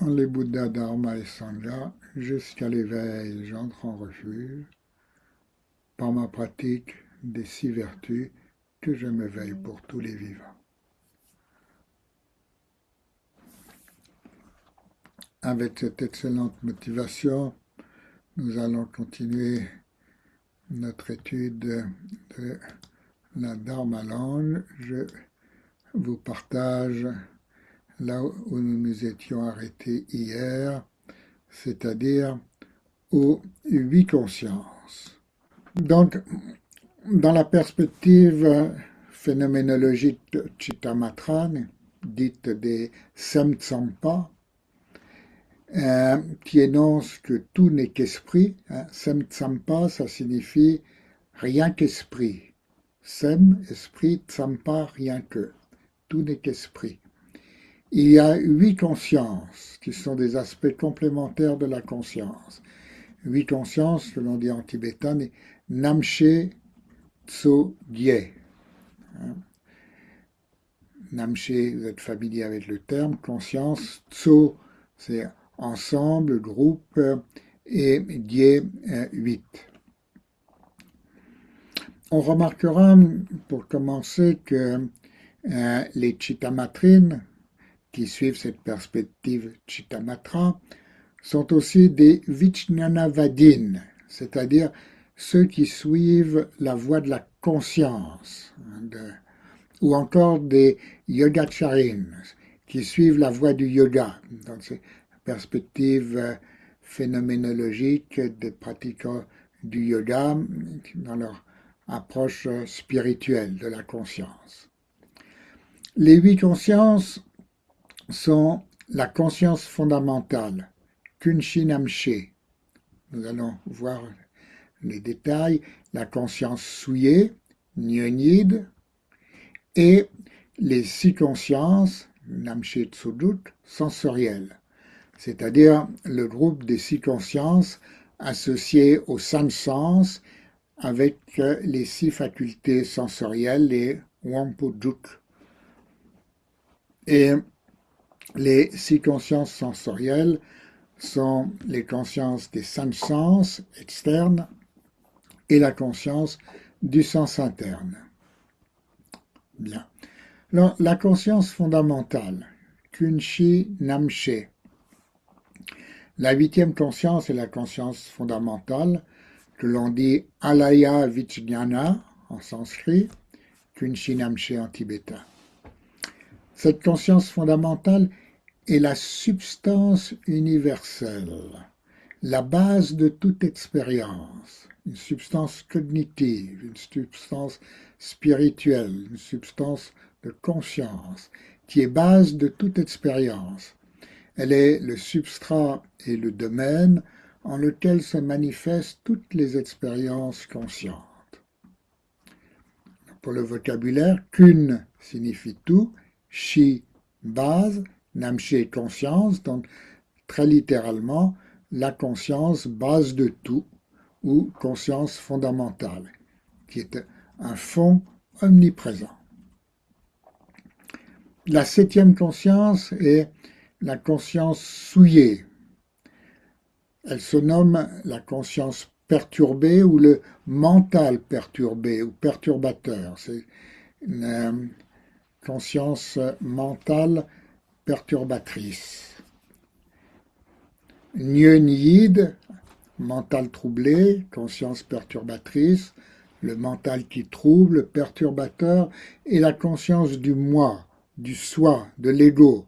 les Bouddhas, Dharma et Sangha, jusqu'à l'éveil, j'entre en refuge par ma pratique des 6 vertus que je m'éveille pour tous les vivants. Avec cette excellente motivation, nous allons continuer notre étude de la Dharma Langue. Je vous partage là où nous nous étions arrêtés hier, c'est-à-dire aux 8 consciences. Donc, dans la perspective phénoménologique de Chittamatran, dite des Semtsampa, qui énonce que tout n'est qu'esprit. Semtsampa, ça signifie rien qu'esprit. Sem, esprit, tsampa, rien que. Tout n'est qu'esprit. Il y a 8 consciences qui sont des aspects complémentaires de la conscience. 8 consciences, que l'on dit en tibétain, Namche Tso Gye. Namche, vous êtes familier avec le terme, conscience. Tso, c'est ensemble, groupe, et Gye, 8. On remarquera, pour commencer, que les Chittamatrines, qui suivent cette perspective Chittamatra, sont aussi des Vijnanavadin, c'est-à-dire ceux qui suivent la voie de la conscience, ou encore des Yogacharin, qui suivent la voie du yoga, dans ces perspectives phénoménologiques des pratiquants du yoga, dans leur approche spirituelle de la conscience. Les 8 consciences sont la conscience fondamentale, Kunshinamshe. Nous allons voir les détails. La conscience souillée, Nyonid, et les 6 consciences, Namshe Tsudut, sensorielles, c'est-à-dire le groupe des 6 consciences associées aux 5 sens avec les 6 facultés sensorielles, les Wampuduk. Et les 6 consciences sensorielles sont les consciences des 5 sens externes et la conscience du sens interne. Bien. Alors, la conscience fondamentale, Kunshi Namshe. La 8e conscience est la conscience fondamentale, que l'on dit Alaya Vijnana en sanskrit, Kunshi Namshe en tibétain. Cette conscience fondamentale est la substance universelle, la base de toute expérience, une substance cognitive, une substance spirituelle, une substance de conscience, qui est base de toute expérience. Elle est le substrat et le domaine en lequel se manifestent toutes les expériences conscientes. Pour le vocabulaire, kun signifie tout, shi, base, namshe, conscience, donc très littéralement, la conscience base de tout, ou conscience fondamentale, qui est un fond omniprésent. La 7e conscience est la conscience souillée. Elle se nomme la conscience perturbée ou le mental perturbé ou perturbateur. C'est une conscience mentale perturbatrice. Nyöniyid, mental troublé, conscience perturbatrice, le mental qui trouble, le perturbateur, et la conscience du moi, du soi, de l'ego.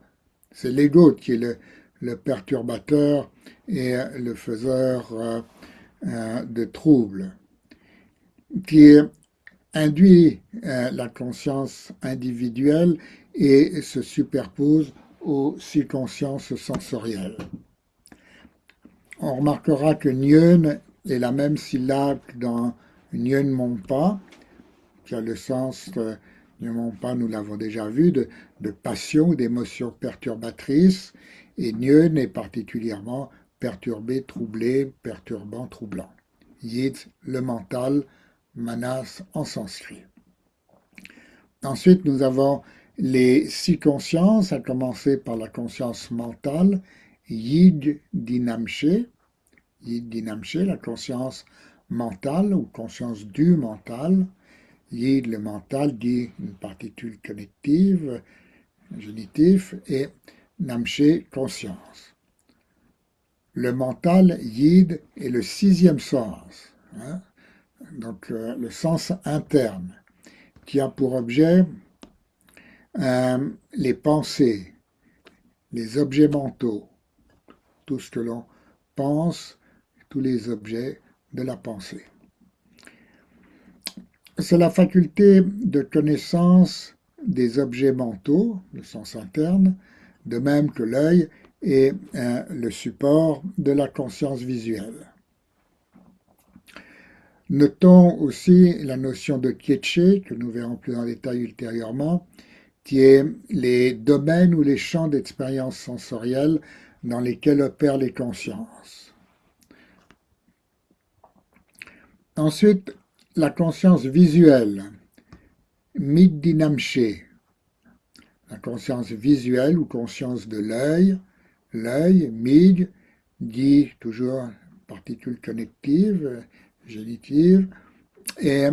C'est l'ego qui est le perturbateur et le faiseur de troubles, qui induit la conscience individuelle et se superpose aux 6 consciences sensorielles. On remarquera que Nyön est la même syllabe que dans Nyön Monpa, qui a le sens, Nyön Monpa, nous l'avons déjà vu, de passion, d'émotion perturbatrice, et Nyön est particulièrement perturbé, troublé, perturbant, troublant. Yid, le mental, manas en sanskrit. Ensuite, nous avons les 6 consciences, à commencer par la conscience mentale Yid Dinamché, la conscience mentale ou conscience du mental. Yid, le mental, dit une particule connective, génitif, et Namché, conscience. Le mental, Yid, est le sixième sens, hein, donc le sens interne, qui a pour objet les pensées, les objets mentaux, tout ce que l'on pense, tous les objets de la pensée. C'est la faculté de connaissance des objets mentaux, le sens interne, de même que l'œil est le support de la conscience visuelle. Notons aussi la notion de Kietché, que nous verrons plus en détail ultérieurement, qui est les domaines ou les champs d'expérience sensorielle dans lesquels opèrent les consciences. Ensuite, la conscience visuelle, Middinamché, la conscience visuelle ou conscience de l'œil, Mid, dit toujours particule connective, génitive, et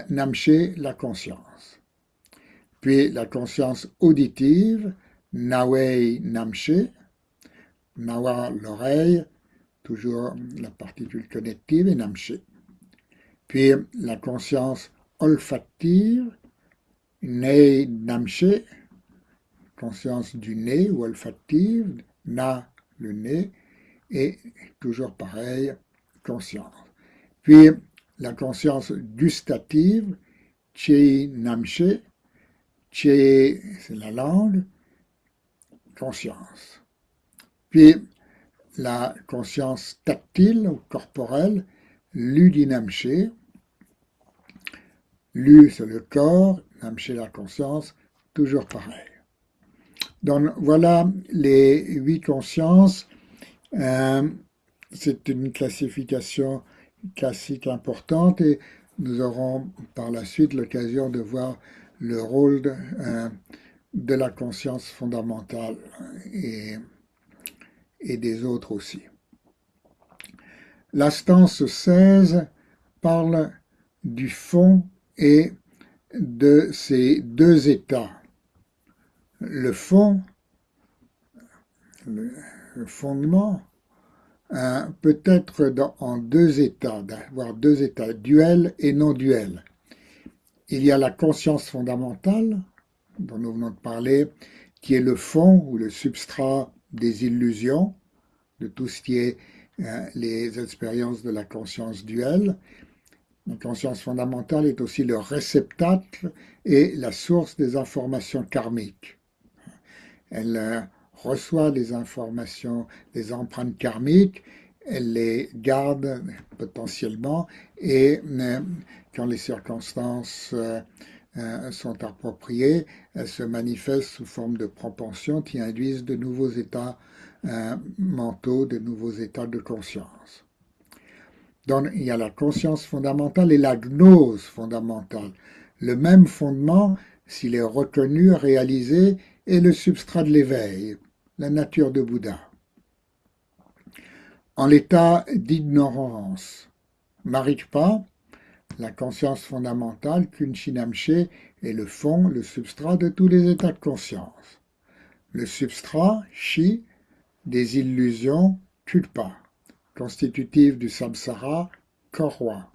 Namché, la conscience. Puis la conscience auditive, Nawei Namché, Nawa l'oreille, toujours la particule connective, et Namché. Puis la conscience olfactive, Nei Namché, conscience du nez ou olfactive, Na le nez, et toujours pareil, conscience. Puis la conscience gustative, Chei Namché, Chei c'est la langue, conscience. Puis la conscience tactile ou corporelle, Ludinamché, Lu c'est le corps, Namché la conscience, toujours pareil. Donc voilà les 8 consciences. C'est une classification classique importante et nous aurons par la suite l'occasion de voir le rôle de la conscience fondamentale et des autres aussi. La stance 16 parle du fond et de ces deux états. Le fond, le fondement, peut être en deux états, d'avoir deux états, duel et non duel. Il y a la conscience fondamentale, dont nous venons de parler, qui est le fond ou le substrat des illusions, de tout ce qui est les expériences de la conscience duelle. La conscience fondamentale est aussi le réceptacle et la source des informations karmiques. Elle reçoit les informations, les empreintes karmiques, elle les garde potentiellement et quand les circonstances sont appropriées, elles se manifestent sous forme de propensions qui induisent de nouveaux états mentaux, de nouveaux états de conscience. Donc il y a la conscience fondamentale et la gnose fondamentale. Le même fondement, s'il est reconnu, réalisé, est le substrat de l'éveil, la nature de Bouddha. En l'état d'ignorance, Marikpa, la conscience fondamentale, Kunshinamché, est le fond, le substrat de tous les états de conscience. Le substrat, Shi, des illusions, Kulpa, constitutive du samsara, Korwa.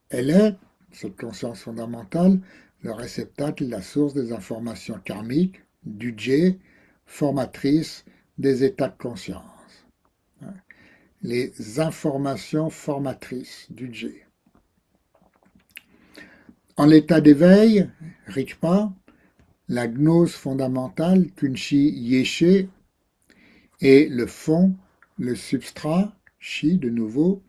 Elle est, cette conscience fondamentale, le réceptacle, la source des informations karmiques, du Dje, formatrice des états de conscience. Les informations formatrices du Dje. En l'état d'éveil, Rikpa, la gnose fondamentale, Kunshi Yeshe, est le fond, le substrat, Shi de nouveau,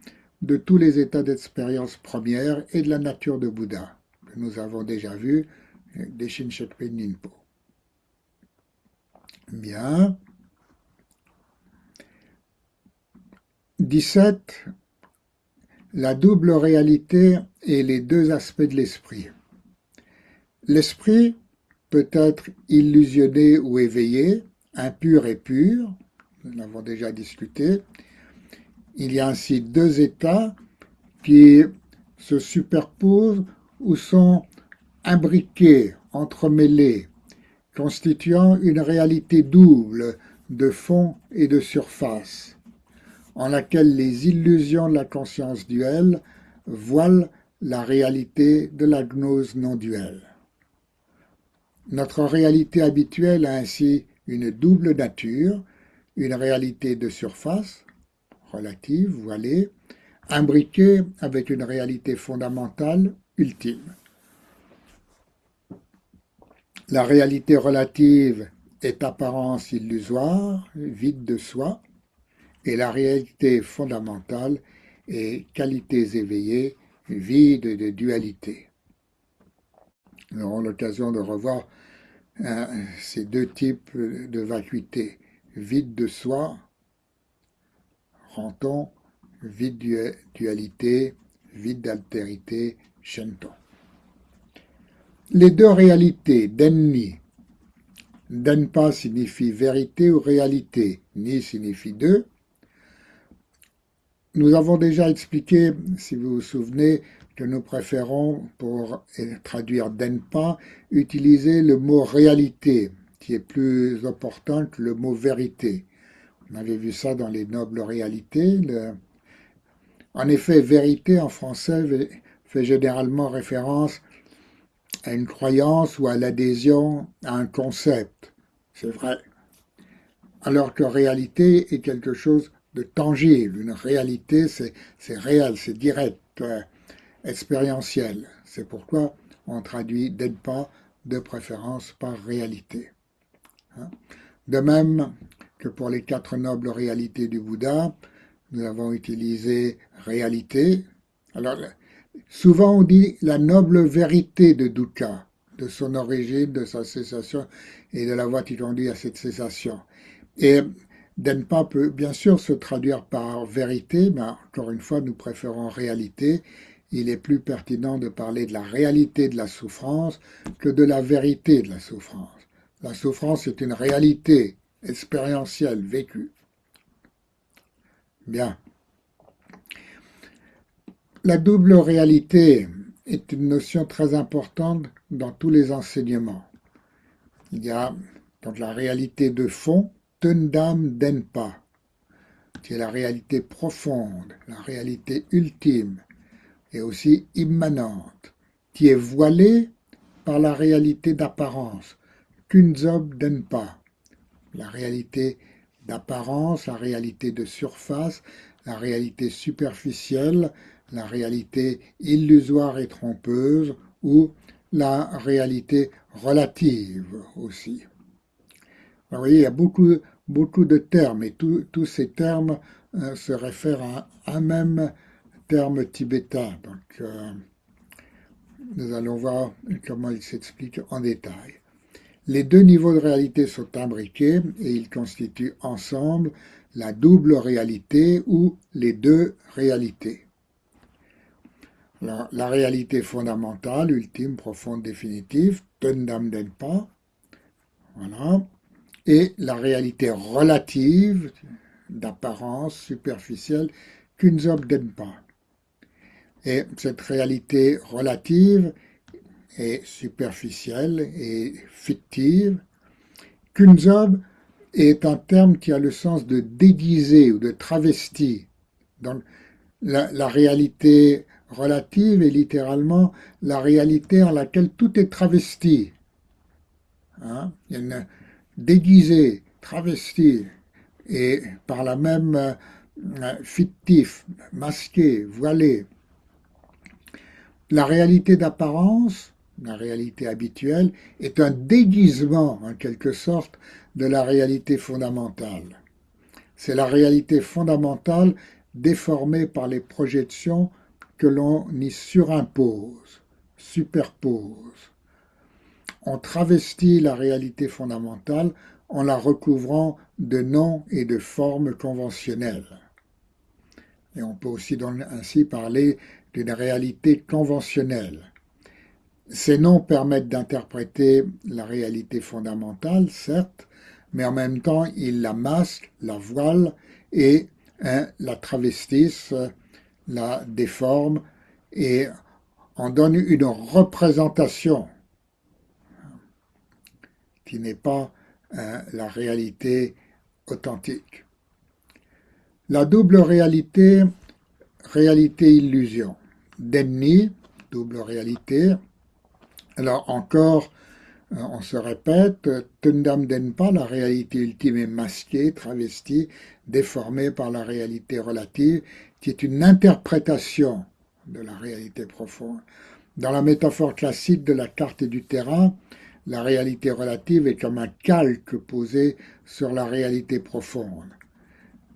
de tous les états d'expérience première et de la nature de Bouddha, que nous avons déjà vu des Shinshokpe Ninpo. Bien. 17. La double réalité et les deux aspects de l'esprit. L'esprit peut être illusionné ou éveillé, impur et pur, nous l'avons déjà discuté. Il y a ainsi deux états qui se superposent ou sont imbriqués, entremêlés, constituant une réalité double de fond et de surface, en laquelle les illusions de la conscience duelle voilent la réalité de la gnose non duelle. Notre réalité habituelle a ainsi une double nature, une réalité de surface, relative, voilée, imbriquée avec une réalité fondamentale, ultime. La réalité relative est apparence illusoire, vide de soi, et la réalité fondamentale est qualités éveillées, vide de dualité. Nous aurons l'occasion de revoir ces deux types de vacuité, vide de soi, Ranton, vide dualité, vide d'altérité, Shenton. Les deux réalités, Denni, Denpa signifie vérité ou réalité, Ni signifie deux. Nous avons déjà expliqué, si vous vous souvenez, que nous préférons, pour traduire Denpa, utiliser le mot réalité, qui est plus opportun que le mot vérité. On avait vu ça dans les nobles réalités. En effet, vérité en français fait généralement référence à une croyance ou à l'adhésion à un concept. C'est vrai. Alors que réalité est quelque chose de tangible. Une réalité, c'est réel, c'est direct, expérientiel. C'est pourquoi on traduit Denpa de préférence par réalité. De même que pour les quatre nobles réalités du Bouddha, nous avons utilisé réalité. Alors, souvent on dit la noble vérité de Dukkha, de son origine, de sa cessation et de la voie qui conduit à cette cessation. Et Denpa peut bien sûr se traduire par vérité, mais encore une fois, nous préférons réalité. Il est plus pertinent de parler de la réalité de la souffrance que de la vérité de la souffrance. La souffrance est une réalité expérientielle, vécue. Bien. La double réalité est une notion très importante dans tous les enseignements. Il y a donc la réalité de fond, Tundam Denpa, qui est la réalité profonde, la réalité ultime et aussi immanente, qui est voilée par la réalité d'apparence, Kunzob Denpa, la réalité d'apparence, la réalité de surface, la réalité superficielle, la réalité illusoire et trompeuse, ou la réalité relative aussi. Alors, vous voyez, il y a beaucoup de termes, et tous ces termes se réfèrent à un même terme tibétain. Donc, nous allons voir comment il s'explique en détail. Les deux niveaux de réalité sont imbriqués et ils constituent ensemble la double réalité ou les deux réalités. La réalité fondamentale, ultime, profonde, définitive, Tundam Denpa, voilà, et la réalité relative, d'apparence superficielle, Kunzob Denpa. Et cette réalité relative est superficielle et fictive. Kunzob est un terme qui a le sens de déguiser ou de travesti. Donc, la réalité relative est littéralement la réalité en laquelle tout est travesti. Hein? Il y a une déguisé, travesti, et par là même fictif, masqué, voilé. La réalité d'apparence, la réalité habituelle, est un déguisement, en quelque sorte, de la réalité fondamentale. C'est la réalité fondamentale déformée par les projections que l'on y surimpose, superpose. On travestit la réalité fondamentale en la recouvrant de noms et de formes conventionnelles. Et on peut aussi ainsi parler d'une réalité conventionnelle. Ces noms permettent d'interpréter la réalité fondamentale, certes, mais en même temps, ils la masquent, la voilent et la travestissent, la déforment et en donnent une représentation qui n'est pas la réalité authentique. La double réalité, réalité-illusion. Denni, double réalité. Alors encore, on se répète, Tundam Denpa, la réalité ultime est masquée, travestie, déformée par la réalité relative, qui est une interprétation de la réalité profonde. Dans la métaphore classique de la carte et du terrain, la réalité relative est comme un calque posé sur la réalité profonde.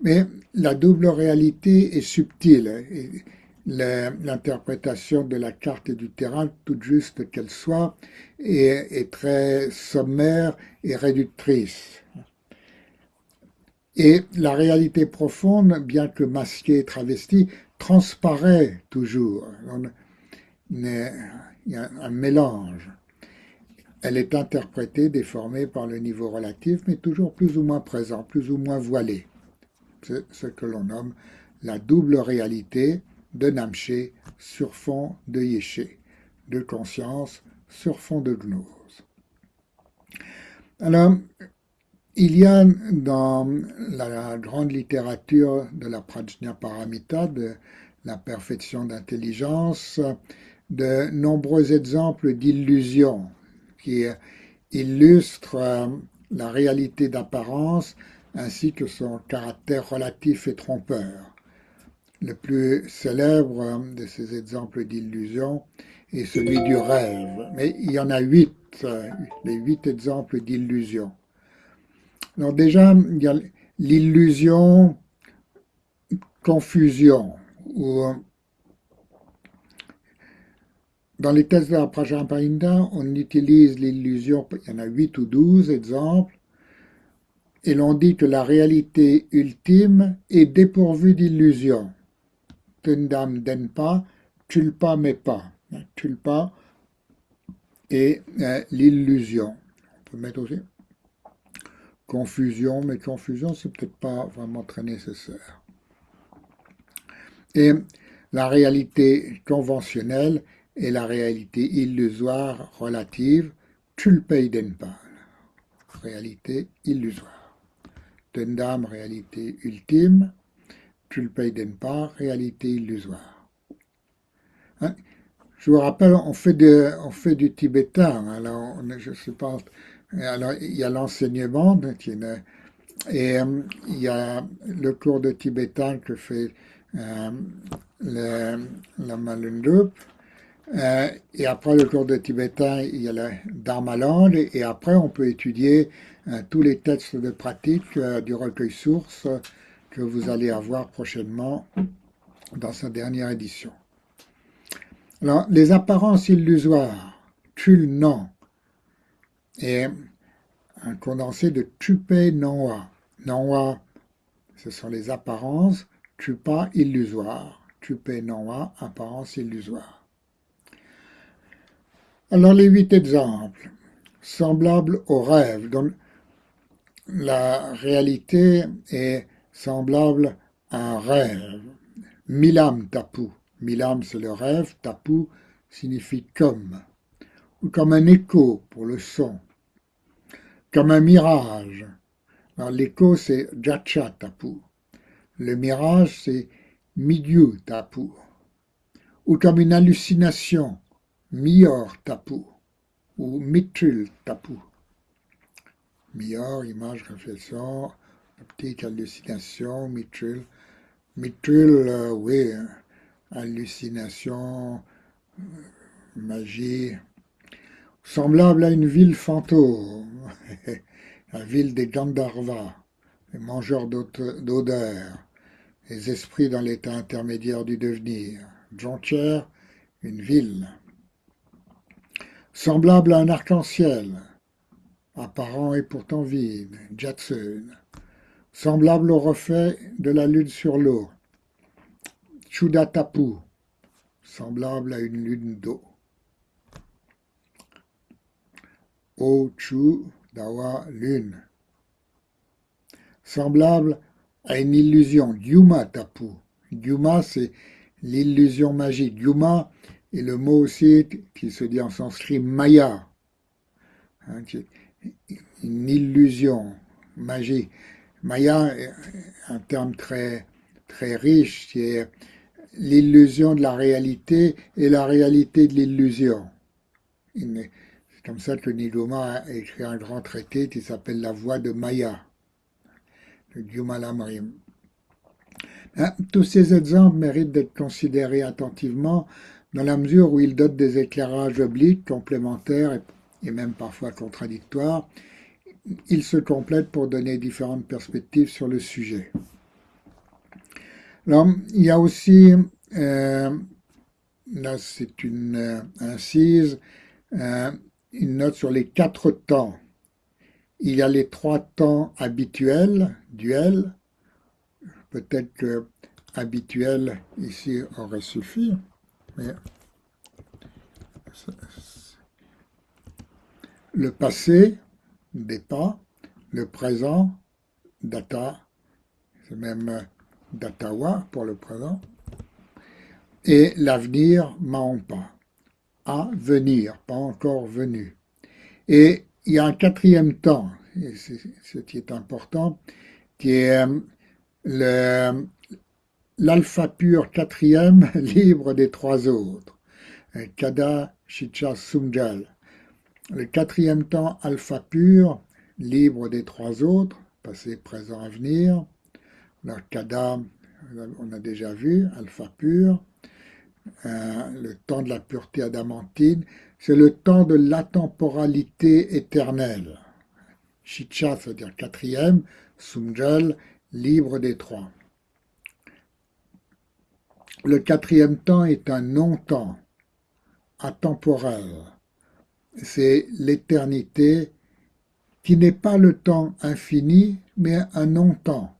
Mais la double réalité est subtile. Et l'interprétation de la carte et du terrain, toute juste qu'elle soit, est très sommaire et réductrice. Et la réalité profonde, bien que masquée et travestie, transparaît toujours. Il y a un mélange. Elle est interprétée, déformée par le niveau relatif, mais toujours plus ou moins présent, plus ou moins voilée. C'est ce que l'on nomme la double réalité de Namché sur fond de Yéché, de conscience sur fond de gnose. Alors, il y a dans la grande littérature de la Prajnaparamita, de la perfection d'intelligence, de nombreux exemples d'illusions qui illustrent la réalité d'apparence ainsi que son caractère relatif et trompeur. Le plus célèbre de ces exemples d'illusion est celui du rêve. Mais il y en a 8, les 8 exemples d'illusion. Alors déjà, il y a l'illusion confusion, où dans les textes de la Prajnaparamita, on utilise l'illusion, il y en a 8 ou 12 exemples, et l'on dit que la réalité ultime est dépourvue d'illusion. Tundam Denpa, Tulpa Mepa. Tulpa et l'illusion. On peut mettre aussi confusion, mais confusion, c'est peut-être pas vraiment très nécessaire. Et la réalité conventionnelle et la réalité illusoire relative, Tulpei Denpa. Réalité illusoire. Tundam, réalité ultime. Tulpei Denpa, réalité illusoire. Hein? Je vous rappelle, on fait du tibétain. Alors, je sais pas. Alors, il y a l'enseignement, et il y a le cours de tibétain que fait la Malundrup. Et après le cours de tibétain, il y a le Dharmaland. Et après, on peut étudier tous les textes de pratique du recueil source que vous allez avoir prochainement dans sa dernière édition. Alors, les apparences illusoires, Tul-non, et un condensé de Tupe Nonwa. Nonwa, ce sont les apparences, Tupa illusoire. Tupe Nonwa, apparence illusoire. Alors, les 8 exemples, semblables au rêve, dont la réalité est semblable à un rêve. Milam tapu. Milam, c'est le rêve, tapu signifie comme. Ou comme un écho pour le son, comme un mirage. Alors, l'écho, c'est Jacha Tapu. Le mirage, c'est Midyu Tapu. Ou comme une hallucination, Mior Tapu. Ou Mitul Tapu. Mior, image, réflexion, petite hallucination, Mitul. Mitul, oui, hallucination, magie. Semblable à une ville fantôme, la ville des Gandharvas, les mangeurs d'odeurs, les esprits dans l'état intermédiaire du devenir. Jontier, une ville. Semblable à un arc-en-ciel, apparent et pourtant vide. Jatsun. Semblable au reflet de la lune sur l'eau. Chudatapu, semblable à une lune d'eau. O Chu Dawa lune. semblable à une illusion. Dyuma tapu. Dyuma, c'est l'illusion magique. Dyuma est le mot aussi qui se dit en sanskrit maya, hein, qui est une illusion magique. Maya est un terme très, très riche, qui est l'illusion de la réalité et la réalité de l'illusion. C'est comme ça que Niduma a écrit un grand traité qui s'appelle La Voie de Maya, le Dyumalamrim. Hein, tous ces exemples méritent d'être considérés attentivement dans la mesure où ils donnent des éclairages obliques, complémentaires et même parfois contradictoires. Ils se complètent pour donner différentes perspectives sur le sujet. Alors, il y a aussi, là c'est une incise, une note sur les 4 temps. Il y a les 3 temps habituels, duels. Peut-être que habituel ici aurait suffi, mais le passé, data, le présent, data, c'est même datawa pour le présent, et l'avenir, maompa, à venir, pas encore venu. Et il y a un 4e temps, et c'est ce qui est important, qui est l'alpha pur 4e, libre des 3 autres. Kada, Shicha, Sumjal. Le 4e temps alpha pur, libre des 3 autres, passé, présent, avenir. Alors, Kada, on a déjà vu, alpha pur. Le temps de la pureté adamantine, c'est le temps de l'atemporalité éternelle. Shicha, c'est-à-dire 4e, Sumjal, libre des 3. Le 4e temps est un non-temps, atemporel. C'est l'éternité qui n'est pas le temps infini, mais un non-temps.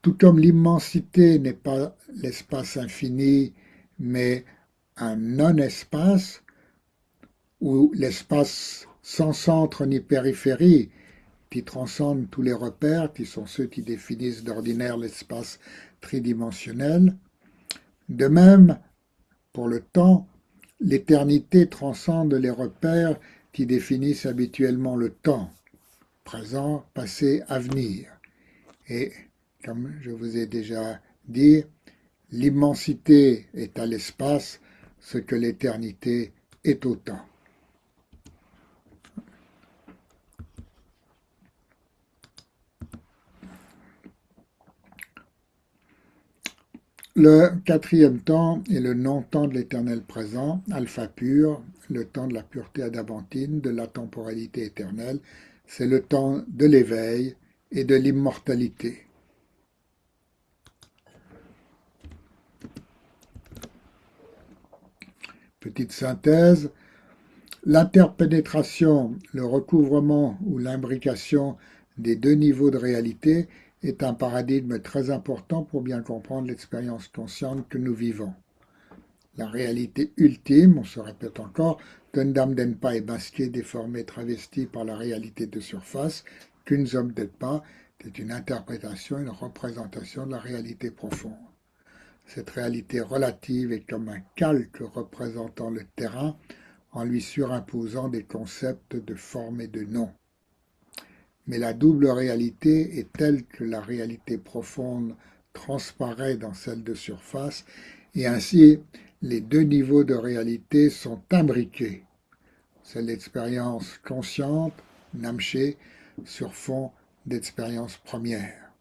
Tout comme l'immensité n'est pas l'espace infini, mais un non-espace, ou l'espace sans centre ni périphérie, qui transcende tous les repères, qui sont ceux qui définissent d'ordinaire l'espace tridimensionnel. De même, pour le temps, l'éternité transcende les repères qui définissent habituellement le temps, présent, passé, avenir. Et comme je vous ai déjà dit, l'immensité est à l'espace ce que l'éternité est au temps. Le 4e temps est le non-temps de l'éternel présent, alpha pur, le temps de la pureté adamantine, de la temporalité éternelle. C'est le temps de l'éveil et de l'immortalité. Petite synthèse, l'interpénétration, le recouvrement ou l'imbrication des 2 niveaux de réalité est un paradigme très important pour bien comprendre l'expérience consciente que nous vivons. La réalité ultime, on se répète encore, Gundam Denpa est masqué, déformé, travesti par la réalité de surface, Kunzom Denpa est une interprétation, une représentation de la réalité profonde. Cette réalité relative est comme un calque représentant le terrain en lui surimposant des concepts de forme et de nom. Mais la double réalité est telle que la réalité profonde transparaît dans celle de surface et ainsi les 2 niveaux de réalité sont imbriqués. C'est l'expérience consciente, Namché, sur fond d'expérience première.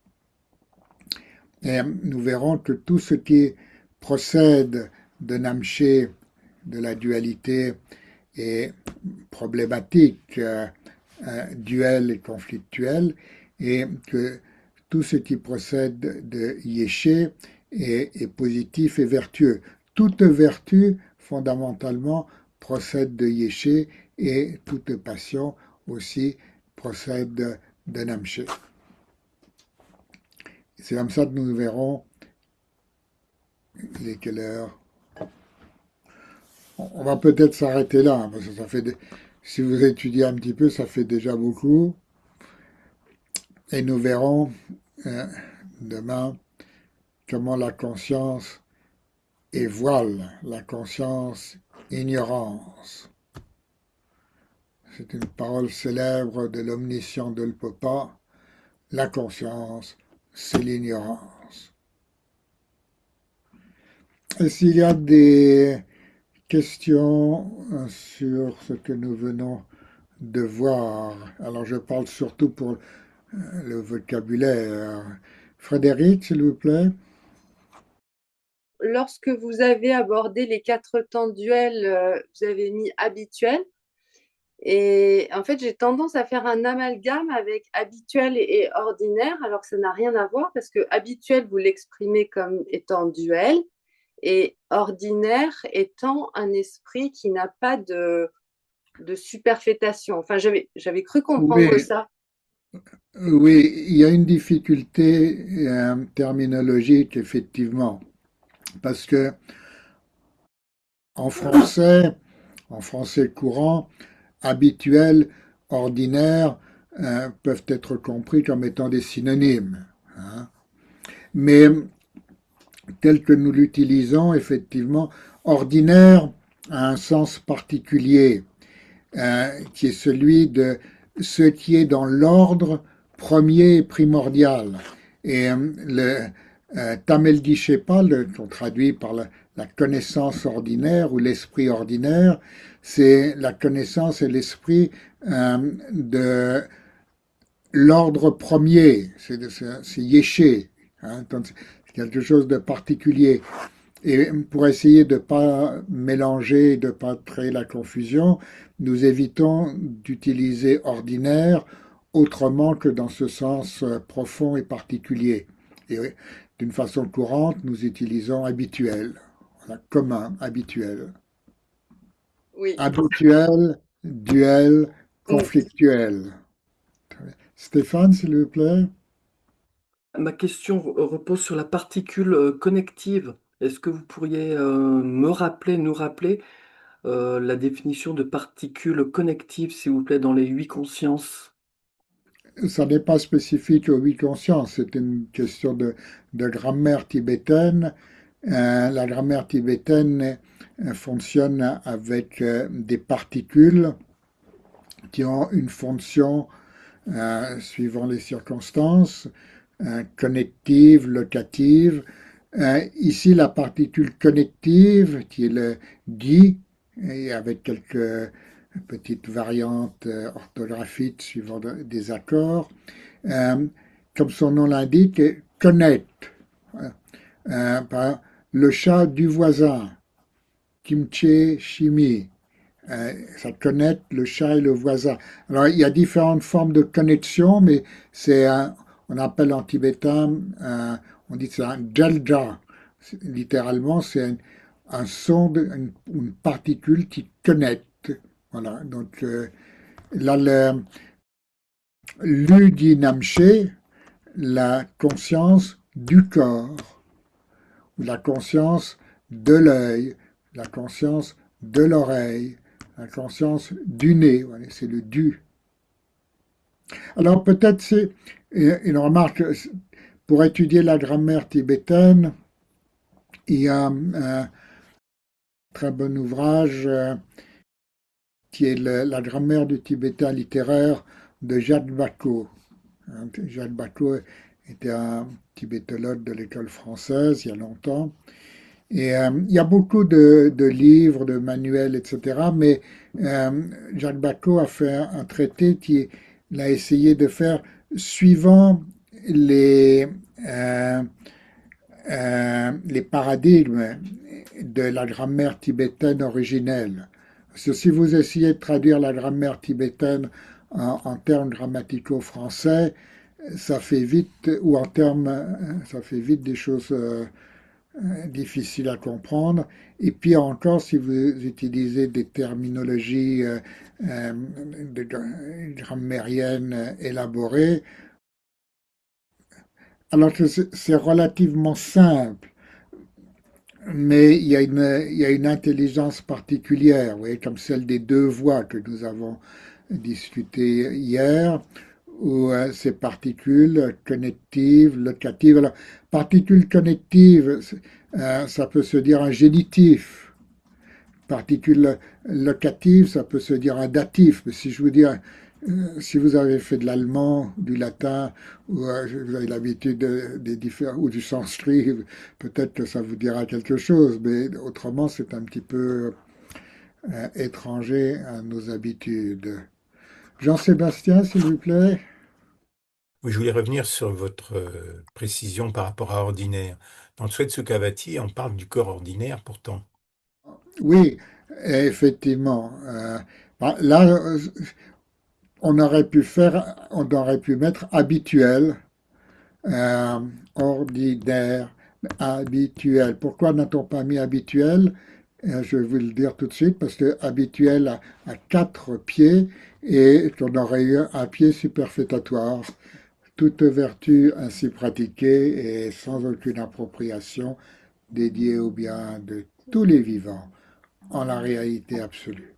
Et nous verrons que tout ce qui procède de Namché, de la dualité, est problématique, duel et conflictuel, et que tout ce qui procède de Yéché est positif et vertueux. Toute vertu, fondamentalement, procède de Yéché et toute passion aussi procède de Namché. C'est comme ça que nous verrons. Il est quelle heure? On va peut-être s'arrêter là, hein, parce que ça fait si vous étudiez un petit peu, ça fait déjà beaucoup. Et nous verrons euh, demain comment la conscience est voile, la conscience ignorance. C'est une parole célèbre de l'omniscient Dolpopa. La conscience, c'est l'ignorance. Et s'il y a des questions sur ce que nous venons de voir, alors je parle surtout pour le vocabulaire. Frédéric, s'il vous plaît. Lorsque vous avez abordé les quatre temps duels, vous avez mis habituel. Et en fait, j'ai tendance à faire un amalgame avec habituel et ordinaire, alors que ça n'a rien à voir, parce que habituel, vous l'exprimez comme étant duel, et ordinaire étant un esprit qui n'a pas de superfétation. Enfin, j'avais cru comprendre Oui, ça. oui, il y a une difficulté terminologique, effectivement, parce que en français, en français courant, habituel, ordinaire peuvent être compris comme étant des synonymes, hein. Mais tel que nous l'utilisons, effectivement, ordinaire a un sens particulier, qui est celui de ce qui est dans l'ordre premier et primordial. Et le Tamel Dishepal, qu'on traduit par la connaissance ordinaire ou l'esprit ordinaire, c'est la connaissance et l'esprit de l'ordre premier, c'est Yeshe, hein, c'est quelque chose de particulier. Et pour essayer de ne pas mélanger, de ne pas créer la confusion, nous évitons d'utiliser ordinaire autrement que dans ce sens profond et particulier. Et d'une façon courante, nous utilisons habituel, voilà, commun, habituel. Oui. Habituel, duel, Mm. conflictuel. Stéphane, s'il vous plaît. Ma question repose sur la particule connective. Est-ce que vous pourriez me rappeler, nous rappeler la définition de particule connective, s'il vous plaît, dans les huit consciences? Ça n'est pas spécifique aux huit consciences, c'est une question de grammaire tibétaine. La grammaire tibétaine fonctionne avec des particules qui ont une fonction suivant les circonstances, connective, locative. Ici, la particule connective, qui est le di, et avec quelques petites variantes orthographiques suivant des accords, euh, comme son nom l'indique, connecte. Le chat du voisin, kimchi shimi, ça connecte le chat et le voisin. Alors, il y a différentes formes de connexion, mais on appelle en tibétain, on dit que c'est un jalja. Littéralement, c'est un son, une particule qui connecte. Voilà, donc là, l'udinamché, la conscience du corps, ou la conscience de l'œil, la conscience de l'oreille, la conscience du nez, voilà, c'est le du. Alors peut-être c'est une remarque, pour étudier la grammaire tibétaine, il y a un très bon ouvrage qui est la grammaire du tibétain littéraire de Jacques Bacot. Jacques Bacot était un tibétologue de l'école française il y a longtemps. Et il y a beaucoup de livres, de manuels, etc. Mais Jacques Bacot a fait un traité qui a essayé de faire suivant les, euh, les paradigmes de la grammaire tibétaine originelle. Parce que si vous essayez de traduire la grammaire tibétaine en termes grammaticaux français, ça fait vite, ou en termes, ça fait vite des choses difficiles à comprendre. Et puis encore, si vous utilisez des terminologies grammairiennes élaborées, alors que c'est relativement simple, mais il y a une intelligence particulière, vous voyez, comme celle des deux voix que nous avons discuté hier, ou ces particules connectives, locatives. Alors, particules connectives, ça peut se dire un génitif. Particule locative, ça peut se dire un datif. Mais si je vous dis, si vous avez fait de l'allemand, du latin, ou vous avez l'habitude des différents, ou du sanskrit, peut-être que ça vous dira quelque chose. Mais autrement, c'est un petit peu étranger à nos habitudes. Jean-Sébastien, s'il vous plaît. Oui, je voulais revenir sur votre précision par rapport à ordinaire. Dans le Sweat Sukhavati, on parle du corps ordinaire pourtant. Oui, effectivement. Là, on aurait pu mettre habituel, euh, ordinaire, habituel. Pourquoi n'a-t-on pas mis habituel? Je vais vous le dire tout de suite, parce que habituel a quatre pieds et qu'on aurait eu un pied superfétatoire. Toute vertu ainsi pratiquée et sans aucune appropriation dédiée au bien de tous les vivants en la réalité absolue.